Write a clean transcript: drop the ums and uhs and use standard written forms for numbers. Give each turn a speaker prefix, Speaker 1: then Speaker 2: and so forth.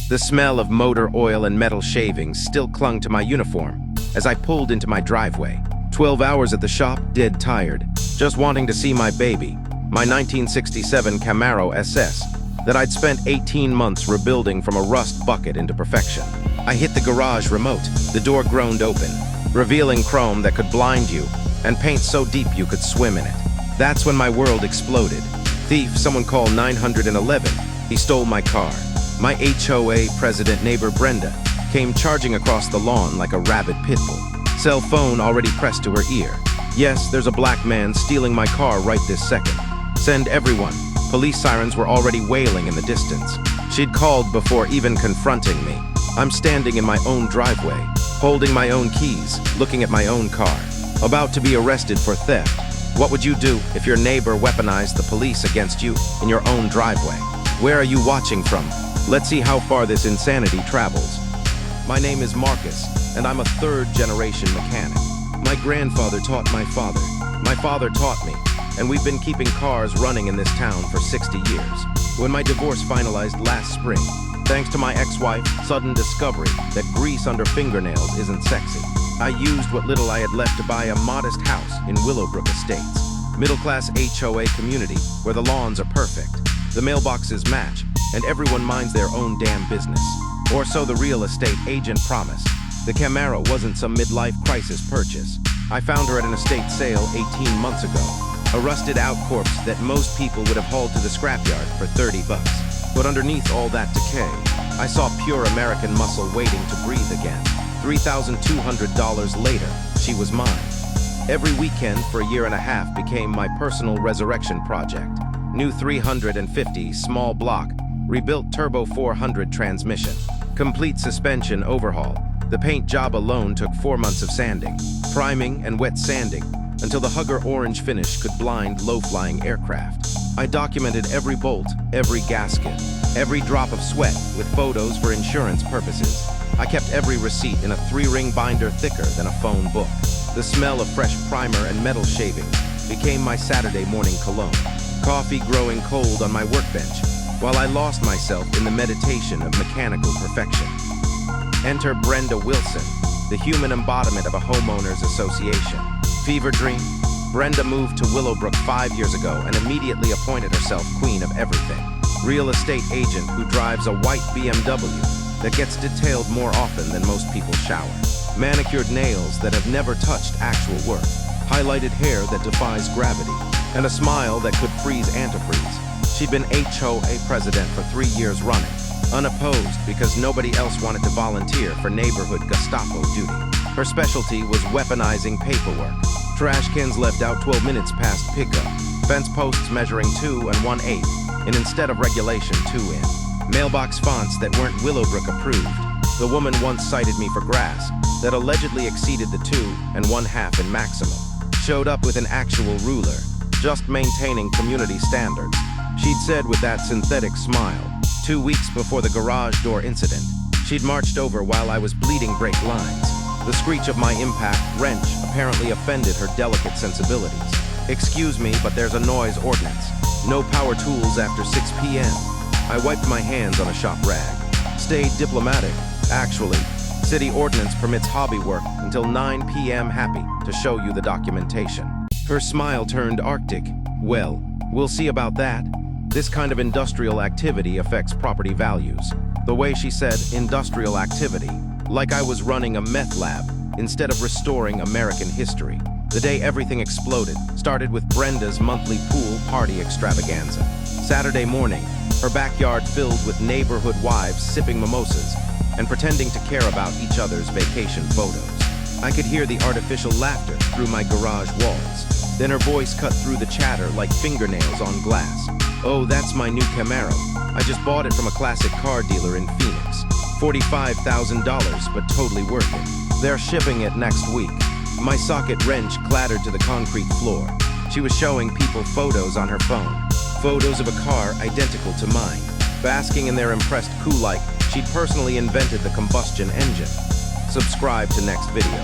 Speaker 1: The smell of motor oil and metal shavings still clung to my uniform as I pulled into my driveway. 12 hours at the shop, dead tired, just wanting to see my baby, my 1967 Camaro SS, that I'd spent 18 months rebuilding from a rust bucket into perfection. I hit the garage remote. The door groaned open, revealing chrome that could blind you and paint so deep you could swim in it. That's when my world exploded. Thief, someone call 911. He stole my car. My HOA president neighbor Brenda came charging across the lawn like a rabid pit bull. Cell phone already pressed to her ear. Yes, there's a black man stealing my car right this second. Send everyone. Police sirens were already wailing in the distance. She'd called before even confronting me. I'm standing in my own driveway, holding my own keys, looking at my own car, about to be arrested for theft. What would you do if your neighbor weaponized the police against you in your own driveway? Where are you watching from? Let's see how far this insanity travels. My name is Marcus, and I'm a third-generation mechanic. My grandfather taught my father taught me, and we've been keeping cars running in this town for 60 years. When my divorce finalized last spring, thanks to my ex-wife's sudden discovery that grease under fingernails isn't sexy, I used what little I had left to buy a modest house in Willowbrook Estates. Middle-class HOA community where the lawns are perfect, the mailboxes match, and everyone minds their own damn business. Or so the real estate agent promised. The Camaro wasn't some midlife crisis purchase. I found her at an estate sale 18 months ago. A rusted-out corpse that most people would have hauled to the scrapyard for $30. But underneath all that decay, I saw pure American muscle waiting to breathe again. $3,200 later, she was mine. Every weekend for a year and a half became my personal resurrection project. New 350 small block, rebuilt turbo 400 transmission, complete suspension overhaul. The paint job alone took 4 months of sanding, priming and wet sanding, until the hugger orange finish could blind low-flying aircraft. I documented every bolt, every gasket, every drop of sweat with photos for insurance purposes. I kept every receipt in a 3-ring binder thicker than a phone book. The smell of fresh primer and metal shavings became my Saturday morning cologne. Coffee growing cold on my workbench, while I lost myself in the meditation of mechanical perfection. Enter Brenda Wilson, the human embodiment of a homeowners association. Fever dream? Brenda moved to Willowbrook 5 years ago and immediately appointed herself queen of everything. Real estate agent who drives a white BMW that gets detailed more often than most people shower. Manicured nails that have never touched actual work. Highlighted hair that defies gravity. And a smile that could freeze antifreeze. She'd been HOA president for 3 years running, unopposed because nobody else wanted to volunteer for neighborhood Gestapo duty. Her specialty was weaponizing paperwork. Trash cans left out 12 minutes past pickup. Fence posts measuring 2 1/8, and instead of regulation 2 in. Mailbox fonts that weren't Willowbrook approved. The woman once cited me for grass that allegedly exceeded the 2 1/2 in maximum. Showed up with an actual ruler, just maintaining community standards. She'd said with that synthetic smile, 2 weeks before the garage door incident, she'd marched over while I was bleeding brake lines. The screech of my impact wrench apparently offended her delicate sensibilities. Excuse me, but there's a noise ordinance. No power tools after 6 p.m. I wiped my hands on a shop rag. Stayed diplomatic. Actually, city ordinance permits hobby work until 9 p.m. Happy to show you the documentation. Her smile turned arctic. Well, we'll see about that. This kind of industrial activity affects property values. The way she said industrial activity, like I was running a meth lab instead of restoring American history. The day everything exploded started with Brenda's monthly pool party extravaganza. Saturday morning, her backyard filled with neighborhood wives sipping mimosas and pretending to care about each other's vacation photos. I could hear the artificial laughter through my garage walls. Then her voice cut through the chatter like fingernails on glass. Oh, that's my new Camaro. I just bought it from a classic car dealer in Phoenix. $45,000, but totally worth it. They're shipping it next week. My socket wrench clattered to the concrete floor. She was showing people photos on her phone. Photos of a car identical to mine. Basking in their impressed cool like she'd personally invented the combustion engine. Subscribe to next video.